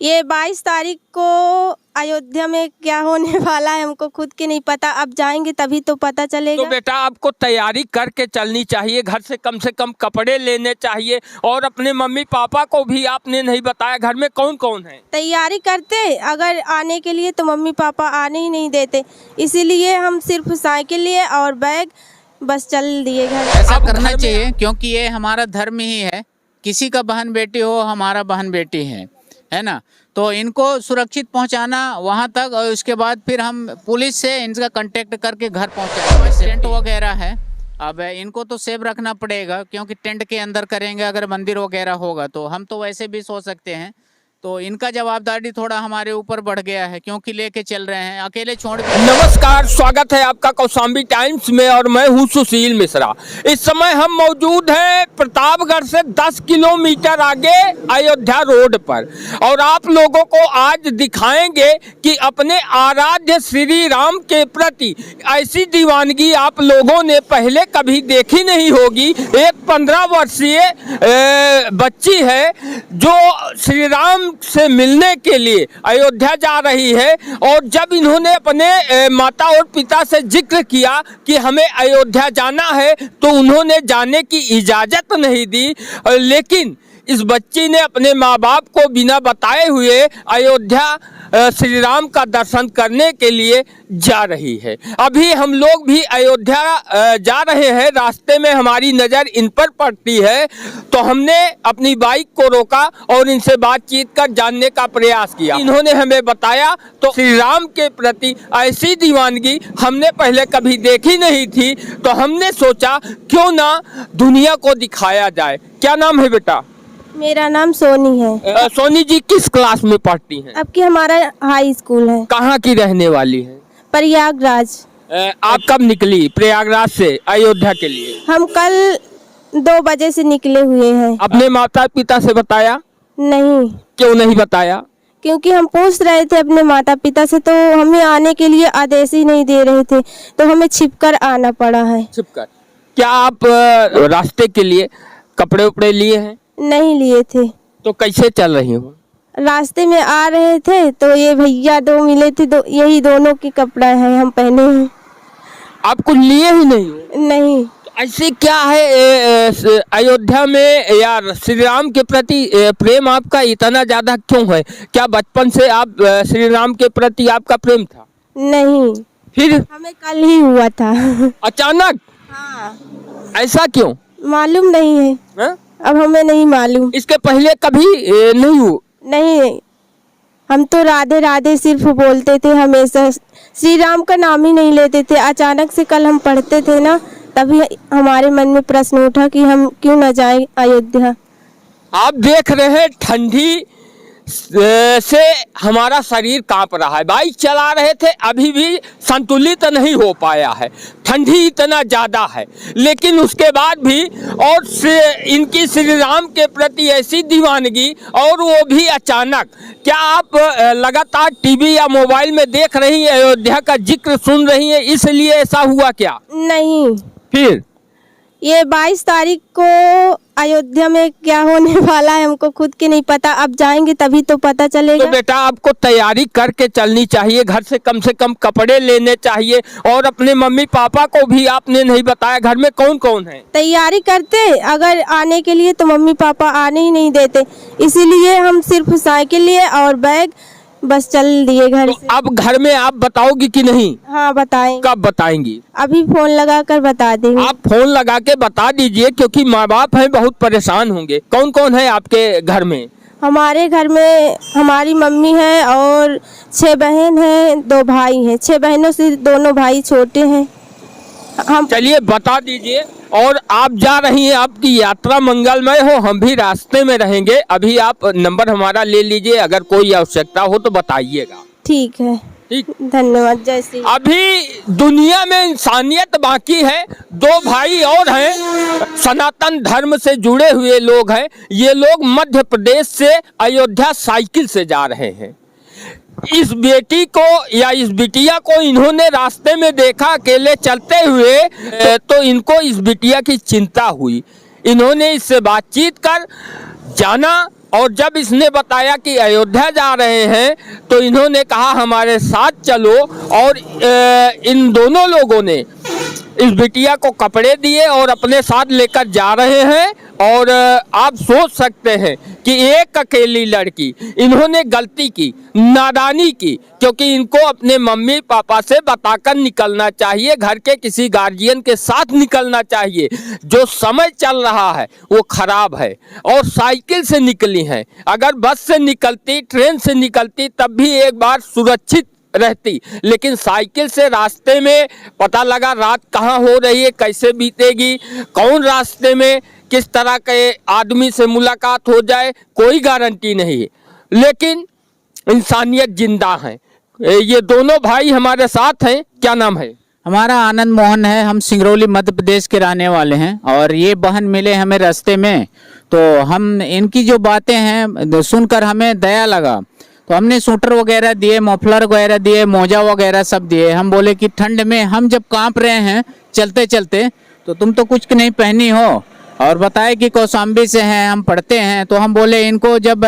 ये 22 तारीख को अयोध्या में क्या होने वाला है हमको खुद के नहीं पता। अब जाएंगे तभी तो पता चलेगा। तो बेटा आपको तैयारी करके चलनी चाहिए, घर से कम कपड़े लेने चाहिए। और अपने मम्मी पापा को भी आपने नहीं बताया घर में कौन कौन है? तैयारी करते अगर आने के लिए तो मम्मी पापा आने ही नहीं देते, इसीलिए हम सिर्फ साइकिल लिए और बैग बस चल दिए घर। ऐसा करना चाहिए क्योंकि ये हमारा धर्म ही है। किसी का बहन बेटी हो, हमारा बहन बेटी है ना। तो इनको सुरक्षित पहुंचाना वहां तक, और उसके बाद फिर हम पुलिस से इनका कांटेक्ट करके घर पहुंचाएंगे। टेंट वगैरह है, अब इनको तो सेफ रखना पड़ेगा क्योंकि टेंट के अंदर करेंगे अगर मंदिर वगैरह होगा तो। हम तो वैसे भी सो सकते हैं, तो इनका जवाबदारी थोड़ा हमारे ऊपर बढ़ गया है क्योंकि लेके चल रहे हैं, अकेले छोड़। नमस्कार, स्वागत है आपका कौशाम्बी टाइम्स में और मैं हूं सुशील मिश्रा। इस समय हम मौजूद हैं प्रतापगढ़ से 10 किलोमीटर आगे अयोध्या रोड पर, और आप लोगों को आज दिखाएंगे कि अपने आराध्य श्री राम के प्रति ऐसी दीवानगी आप लोगों ने पहले कभी देखी नहीं होगी। एक 15 वर्षीय बच्ची है जो श्री राम से मिलने के लिए अयोध्या जा रही है, और जब इन्होंने अपने माता और पिता से जिक्र किया कि हमें अयोध्या जाना है तो उन्होंने जाने की इजाज़त नहीं दी। लेकिन इस बच्ची ने अपने माँ बाप को बिना बताए हुए अयोध्या श्री राम का दर्शन करने के लिए जा रही है। अभी हम लोग भी अयोध्या जा रहे हैं, रास्ते में हमारी नज़र इन पर पड़ती है तो हमने अपनी बाइक को रोका और इनसे बातचीत कर जानने का प्रयास किया। इन्होंने हमें बताया तो श्री राम के प्रति ऐसी दीवानगी हमने पहले कभी देखी नहीं थी, तो हमने सोचा क्यों ना दुनिया को दिखाया जाए। क्या नाम है बेटा? मेरा नाम सोनी है। सोनी जी किस क्लास में पढ़ती हैं? अब की हमारा हाई स्कूल है। कहाँ की रहने वाली है? प्रयागराज। आप कब निकली प्रयागराज से अयोध्या के लिए? हम कल 2 बजे से निकले हुए हैं। अपने माता पिता से बताया? नहीं। क्यों नहीं बताया? क्योंकि हम पूछ रहे थे अपने माता पिता से, तो हमें आने के लिए आदेश ही नहीं दे रहे थे, तो हमें छिपकर आना पड़ा है। छिपकर? क्या आप रास्ते के लिए कपड़े उपड़े लिए हैं? नहीं लिए थे। तो कैसे चल रही हो? रास्ते में आ रहे थे तो ये भैया 2 मिले थे, यही दोनों के कपड़ा है हम पहने हैं। आप कुछ लिए ही नहीं हो? नहीं। तो ऐसे क्या है अयोध्या में या श्री राम के प्रति प्रेम आपका इतना ज्यादा क्यों है? क्या बचपन से आप श्री राम के प्रति आपका प्रेम था? नहीं। फिर हमें कल ही हुआ था। अचानक? हाँ। ऐसा क्यों? मालूम नहीं है। हा? अब हमें नहीं मालूम। इसके पहले कभी नहीं हुआ? नहीं, हम तो राधे राधे सिर्फ बोलते थे, हमेशा श्री राम का नाम ही नहीं लेते थे। अचानक से कल हम पढ़ते थे ना, तभी हमारे मन में प्रश्न उठा कि हम क्यों न जाएं अयोध्या। आप देख रहे हैं ठंडी से हमारा शरीर कांप रहा है। बाइक चला रहे थे, अभी भी संतुलित नहीं हो पाया है, ठंडी इतना ज़्यादा है। लेकिन उसके बाद भी और इनकी श्री राम के प्रति ऐसी दीवानगी, और वो भी अचानक। क्या आप लगातार टीवी या मोबाइल में देख रही हैं, अयोध्या का जिक्र सुन रही हैं, इसलिए ऐसा हुआ क्या? नहीं। फिर ये 22 तारीख को अयोध्या में क्या होने वाला है हमको खुद के नहीं पता। अब जाएंगे तभी तो पता चलेगा। तो बेटा आपको तैयारी करके चलनी चाहिए, घर से कम कपड़े लेने चाहिए। और अपने मम्मी पापा को भी आपने नहीं बताया घर में कौन कौन है? तैयारी करते अगर आने के लिए तो मम्मी पापा आने ही नहीं देते, इसीलिए हम सिर्फ साइकिल लिए और बैग बस चल दिए घर से। अब घर में आप बताओगी कि नहीं? हाँ बताएं। कब बताएंगी? अभी फोन लगा कर बता देंगे। आप फोन लगा के बता दीजिए क्योंकि माँ बाप हैं, बहुत परेशान होंगे। कौन कौन है आपके घर में? हमारे घर में हमारी मम्मी है और 6 बहन हैं, 2 भाई हैं। 6 बहनों से 2 भाई छोटे हैं। हम चलिए बता दीजिए। और आप जा रही हैं, आपकी यात्रा मंगलमय हो, हम भी रास्ते में रहेंगे। अभी आप नंबर हमारा ले लीजिए, अगर कोई आवश्यकता हो तो बताइएगा। ठीक है। ठीक, धन्यवाद। जय श्री। अभी दुनिया में इंसानियत बाकी है। 2 भाई और हैं, सनातन धर्म से जुड़े हुए लोग हैं। ये लोग मध्य प्रदेश से अयोध्या साइकिल से जा रहे हैं। इस बेटी को या इस बिटिया को इन्होंने रास्ते में देखा अकेले चलते हुए, तो इनको इस बिटिया की चिंता हुई। इन्होंने इससे बातचीत कर जाना और जब इसने बताया कि अयोध्या जा रहे हैं तो इन्होंने कहा हमारे साथ चलो, और इन दोनों लोगों ने इस बिटिया को कपड़े दिए और अपने साथ लेकर जा रहे हैं। और आप सोच सकते हैं कि एक अकेली लड़की, इन्होंने गलती की, नादानी की, क्योंकि इनको अपने मम्मी पापा से बताकर निकलना चाहिए, घर के किसी गार्जियन के साथ निकलना चाहिए। जो समय चल रहा है वो खराब है, और साइकिल से निकली हैं। अगर बस से निकलती, ट्रेन से निकलती, तब भी एक बार सुरक्षित रहती, लेकिन साइकिल से रास्ते में पता लगा रात कहाँ हो रही है, कैसे बीतेगी, कौन रास्ते में किस तरह के आदमी से मुलाकात हो जाए, कोई गारंटी नहीं है। लेकिन इंसानियत जिंदा है। ये दोनों भाई हमारे साथ हैं। क्या नाम है? हमारा आनंद मोहन है। हम सिंगरौली मध्य प्रदेश के रहने वाले हैं, और ये बहन मिले हमें रास्ते में, तो हम इनकी जो बातें हैं सुनकर हमें दया लगा, तो हमने सूटर वगैरह दिए, मफलर वगैरह दिए, मोजा वगैरह सब दिए। हम बोले कि ठंड में हम जब कांप रहे हैं चलते चलते, तो तुम तो कुछ नहीं पहनी हो, और बताए कि कौशाम्बी से हैं, हम पढ़ते हैं। तो हम बोले इनको जब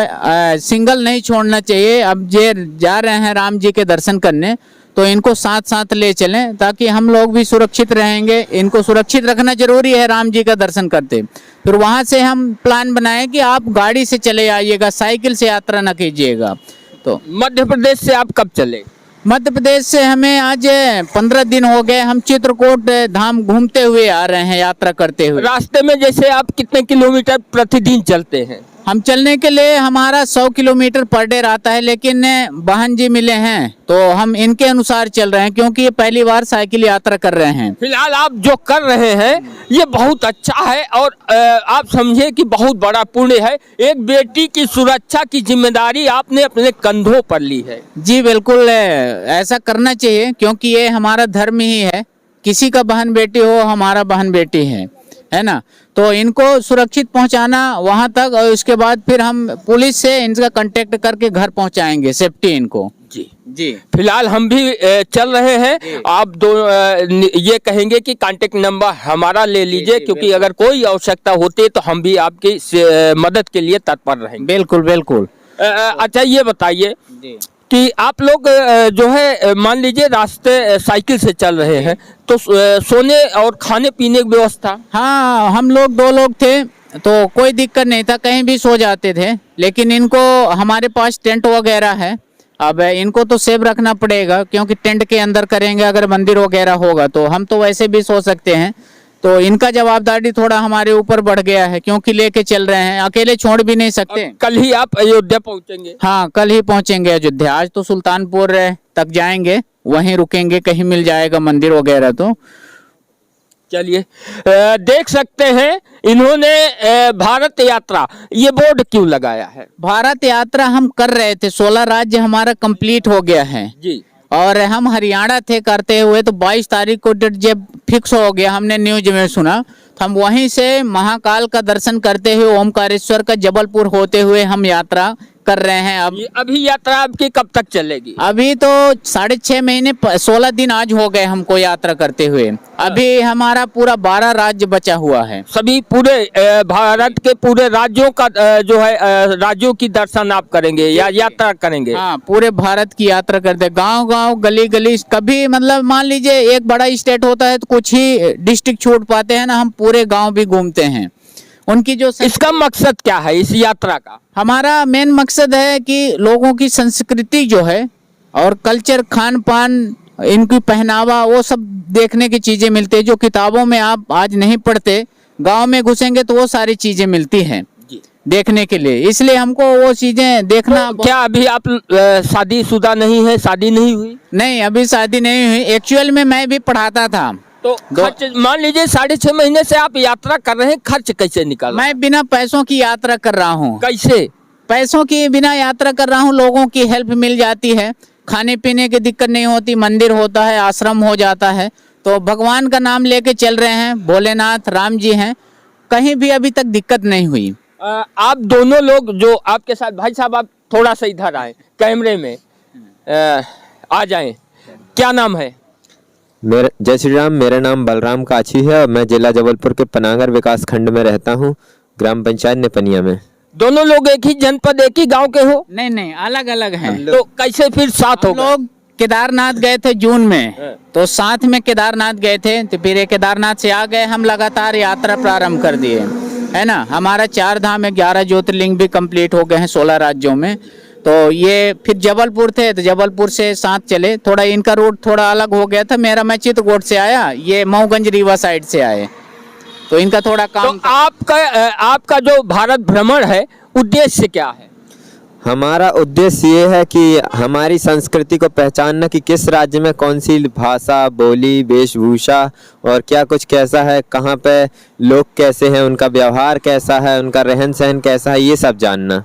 सिंगल नहीं छोड़ना चाहिए, अब ये जा रहे हैं राम जी के दर्शन करने, तो इनको साथ साथ ले चलें ताकि हम लोग भी सुरक्षित रहेंगे। इनको सुरक्षित रखना जरूरी है राम जी का दर्शन करते। फिर वहाँ से हम प्लान बनाए कि आप गाड़ी से चले आइएगा, साइकिल से यात्रा न कीजिएगा। तो मध्य प्रदेश से आप कब चले? मध्य प्रदेश से हमें आज 15 दिन हो गए। हम चित्रकूट धाम घूमते हुए आ रहे हैं, यात्रा करते हुए। रास्ते में जैसे आप कितने किलोमीटर प्रतिदिन चलते हैं? हम चलने के लिए हमारा 100 किलोमीटर पर डे रहता है, लेकिन बहन जी मिले हैं तो हम इनके अनुसार चल रहे हैं, क्योंकि ये पहली बार साइकिल यात्रा कर रहे हैं। फिलहाल आप जो कर रहे हैं ये बहुत अच्छा है, और आप समझे कि बहुत बड़ा पुण्य है। एक बेटी की सुरक्षा की जिम्मेदारी आपने अपने कंधों पर ली है। जी बिल्कुल, ऐसा करना चाहिए, क्योंकि ये हमारा धर्म ही है। किसी का बहन बेटी हो, हमारा बहन बेटी है ना। तो इनको सुरक्षित पहुंचाना वहां तक, और उसके बाद फिर हम पुलिस से इनका कांटेक्ट करके घर पहुंचाएंगे, सेफ्टी इनको। जी फिलहाल हम भी चल रहे हैं। आप दो ये कहेंगे कि कांटेक्ट नंबर हमारा ले लीजिए, क्योंकि अगर कोई आवश्यकता होती है तो हम भी आपकी मदद के लिए तत्पर रहेंगे। बिल्कुल बिल्कुल। अच्छा ये बताइए कि आप लोग जो है मान लीजिए रास्ते साइकिल से चल रहे हैं, तो सोने और खाने पीने की व्यवस्था? हाँ, हम लोग 2 लोग थे तो कोई दिक्कत नहीं था, कहीं भी सो जाते थे। लेकिन इनको हमारे पास टेंट वगैरह है। अब इनको तो सेफ रखना पड़ेगा, क्योंकि टेंट के अंदर करेंगे, अगर मंदिर वगैरह होगा तो हम तो वैसे भी सो सकते हैं। तो इनका जवाबदारी थोड़ा हमारे ऊपर बढ़ गया है, क्योंकि लेके चल रहे हैं, अकेले छोड़ भी नहीं सकते। कल ही आप अयोध्या पहुंचेंगे? हाँ, कल ही पहुंचेंगे अयोध्या। आज तो सुल्तानपुर तक जाएंगे, वहीं रुकेंगे, कहीं मिल जाएगा मंदिर वगैरह। तो चलिए, देख सकते हैं इन्होंने भारत यात्रा ये बोर्ड क्यों लगाया है? भारत यात्रा हम कर रहे थे, 16 राज्य हमारा कंप्लीट हो गया है जी, और हम हरियाणा थे करते हुए। तो 22 तारीख को डेट जब फिक्स हो गया, हमने न्यूज में सुना, तो हम वहीं से महाकाल का दर्शन करते हुए, ओमकारेश्वर का जबलपुर होते हुए हम यात्रा कर रहे हैं। अब अभी यात्रा आपकी कब तक चलेगी? अभी तो 6.5 महीने, 16 दिन आज हो गए हमको यात्रा करते हुए। अभी हमारा पूरा 12 राज्य बचा हुआ है। सभी पूरे भारत के पूरे राज्यों का जो है राज्यों की दर्शन आप करेंगे या यात्रा करेंगे? हाँ, पूरे भारत की यात्रा करते, गांव गांव, गली गली। कभी मतलब मान लीजिए एक बड़ा स्टेट होता है तो कुछ ही डिस्ट्रिक्ट छूट पाते हैं ना, हम पूरे गांव भी घूमते हैं। उनकी जो इसका मकसद क्या है इस यात्रा का? हमारा मेन मकसद है कि लोगों की संस्कृति जो है और कल्चर, खान पान, इनकी पहनावा, वो सब देखने की चीजें मिलती है जो किताबों में आप आज नहीं पढ़ते। गांव में घुसेंगे तो वो सारी चीजें मिलती हैं देखने के लिए, इसलिए हमको वो चीजें देखना। क्या अभी आप शादीशुदा नहीं है? शादी नहीं हुई? नहीं, अभी शादी नहीं हुई। एक्चुअल में मैं भी पढ़ाता था। तो खर्च मान लीजिए 6.5 महीने से आप यात्रा कर रहे हैं, खर्च कैसे निकाल? मैं बिना पैसों की यात्रा कर रहा हूँ। कैसे? पैसों की बिना यात्रा कर रहा हूँ, लोगों की हेल्प मिल जाती है, खाने पीने की दिक्कत नहीं होती, मंदिर होता है, आश्रम हो जाता है। तो भगवान का नाम लेके चल रहे हैं, भोलेनाथ राम जी हैं, कहीं भी अभी तक दिक्कत नहीं हुई। आप दोनों लोग जो आपके साथ, भाई साहब आप थोड़ा सा इधर आए, कैमरे में आ जाएं। क्या नाम है? जय श्री राम। मेरा नाम बलराम काछी है और मैं जिला जबलपुर के पनागर विकास खंड में रहता हूँ, ग्राम पंचायत नेपनिया में। दोनों लोग एक ही जनपद एक ही गांव के हो? नहीं नहीं, अलग अलग हैं। तो कैसे फिर साथ हो हम गए? लोग केदारनाथ गए थे जून में, तो साथ में केदारनाथ गए थे, तो फिर ये केदारनाथ से आ गए, हम लगातार यात्रा प्रारंभ कर दिए, है ना। हमारा 4 धाम है, 11 ज्योतिर्लिंग भी कंप्लीट हो गए हैं 16 राज्यों में। तो ये फिर जबलपुर थे, तो जबलपुर से साथ चले। थोड़ा इनका रूट थोड़ा अलग हो गया था, मेरा मैं चित्रकूट से आया, ये मऊगंज रीवा साइड से आए, तो इनका थोड़ा तो काम। आपका जो भारत भ्रमण है उद्देश्य क्या है? हमारा उद्देश्य ये है कि हमारी संस्कृति को पहचानना कि किस राज्य में कौन सी भाषा, बोली, वेशभूषा और क्या कुछ कैसा है, कहाँ पे लोग कैसे हैं, उनका व्यवहार कैसा है, उनका रहन सहन कैसा है, ये सब जानना।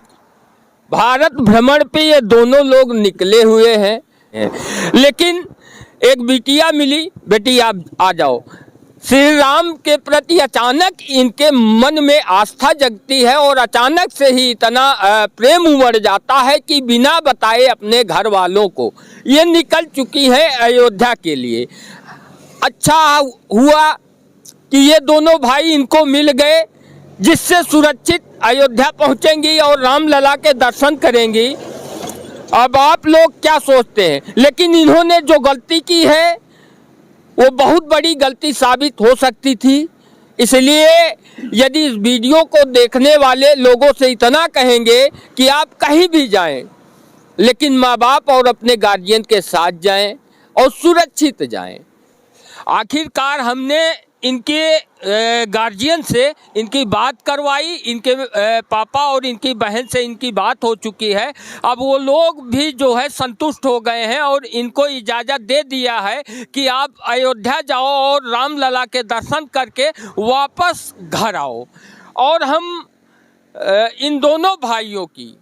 भारत भ्रमण पे ये दोनों लोग निकले हुए हैं, लेकिन एक बिटिया मिली। बेटी आप आ जाओ। श्री राम के प्रति अचानक इनके मन में आस्था जगती है और अचानक से ही इतना प्रेम उमड़ जाता है कि बिना बताए अपने घर वालों को ये निकल चुकी है अयोध्या के लिए। अच्छा हुआ कि ये दोनों भाई इनको मिल गए, जिससे सुरक्षित अयोध्या पहुंचेंगी और रामलला के दर्शन करेंगी। अब आप लोग क्या सोचते हैं? लेकिन इन्होंने जो गलती की है वो बहुत बड़ी गलती साबित हो सकती थी। इसलिए यदि इस वीडियो को देखने वाले लोगों से इतना कहेंगे कि आप कहीं भी जाएं, लेकिन माँ बाप और अपने गार्जियन के साथ जाएं और सुरक्षित जाएं। आखिरकार हमने इनके गार्जियन से इनकी बात करवाई, इनके पापा और इनकी बहन से इनकी बात हो चुकी है। अब वो लोग भी जो है संतुष्ट हो गए हैं और इनको इजाज़त दे दिया है कि आप अयोध्या जाओ और रामलला के दर्शन करके वापस घर आओ। और हम इन दोनों भाइयों की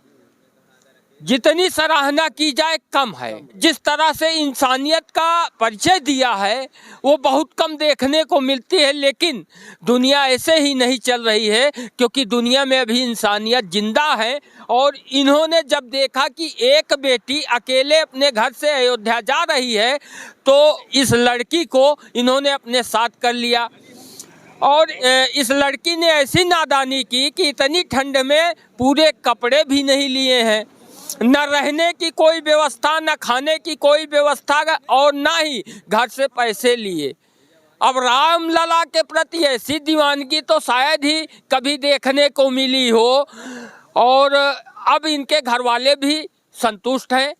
जितनी सराहना की जाए कम है। जिस तरह से इंसानियत का परिचय दिया है वो बहुत कम देखने को मिलती है, लेकिन दुनिया ऐसे ही नहीं चल रही है, क्योंकि दुनिया में अभी इंसानियत जिंदा है। और इन्होंने जब देखा कि एक बेटी अकेले अपने घर से अयोध्या जा रही है, तो इस लड़की को इन्होंने अपने साथ कर लिया। और इस लड़की ने ऐसी नादानी की कि इतनी ठंड में पूरे कपड़े भी नहीं लिए हैं, न रहने की कोई व्यवस्था, न खाने की कोई व्यवस्था, और ना ही घर से पैसे लिए। अब रामलला के प्रति ऐसी दीवानगी तो शायद ही कभी देखने को मिली हो। और अब इनके घर वाले भी संतुष्ट हैं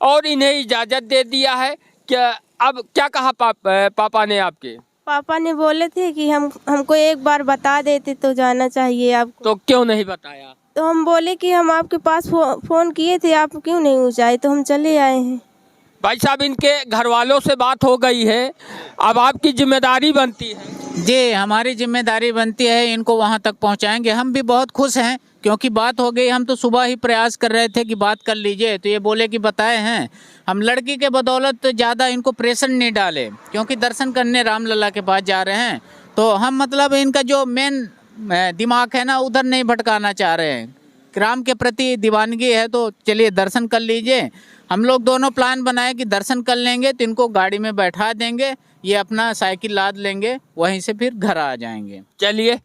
और इन्हें इजाज़त दे दिया है। क्या अब क्या कहा पापा ने आपके? पापा ने बोले थे कि हमको एक बार बता देते तो जाना चाहिए आपको। तो क्यों नहीं बताया? तो हम बोले कि हम आपके पास फ़ोन किए थे, आप क्यों नहीं उठाए, तो हम चले आए हैं। भाई साहब, इनके घर वालों से बात हो गई है, अब आपकी जिम्मेदारी बनती है। जी, हमारी जिम्मेदारी बनती है, इनको वहाँ तक पहुँचाएंगे। हम भी बहुत खुश हैं क्योंकि बात हो गई। हम तो सुबह ही प्रयास कर रहे थे कि बात कर लीजिए, तो ये बोले कि बताए हैं। हम लड़की के बदौलत ज़्यादा इनको प्रेशर नहीं डाले, क्योंकि दर्शन करने रामलला के पास जा रहे हैं। तो हम मतलब इनका जो मेन दिमाग है ना, उधर नहीं भटकाना चाह रहे हैं। राम के प्रति दीवानगी है, तो चलिए दर्शन कर लीजिए। हम लोग दोनों प्लान बनाए कि दर्शन कर लेंगे तो इनको गाड़ी में बैठा देंगे, ये अपना साइकिल लाद लेंगे, वहीं से फिर घर आ जाएंगे। चलिए,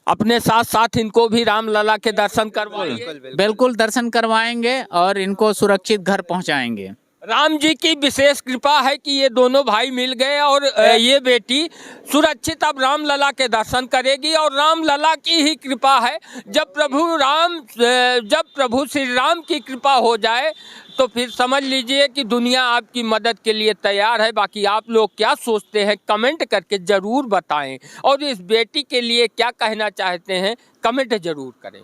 अपने साथ साथ इनको भी रामलला के दर्शन करवाइए। बिल्कुल दर्शन करवाएंगे और इनको सुरक्षित घर पहुंचाएंगे। राम जी की विशेष कृपा है कि ये दोनों भाई मिल गए और ये बेटी सुरक्षित अब रामलला के दर्शन करेगी। और रामलला की ही कृपा है। जब प्रभु श्री राम की कृपा हो जाए तो फिर समझ लीजिए कि दुनिया आपकी मदद के लिए तैयार है। बाकी आप लोग क्या सोचते हैं कमेंट करके ज़रूर बताएं, और इस बेटी के लिए क्या कहना चाहते हैं कमेंट ज़रूर करें।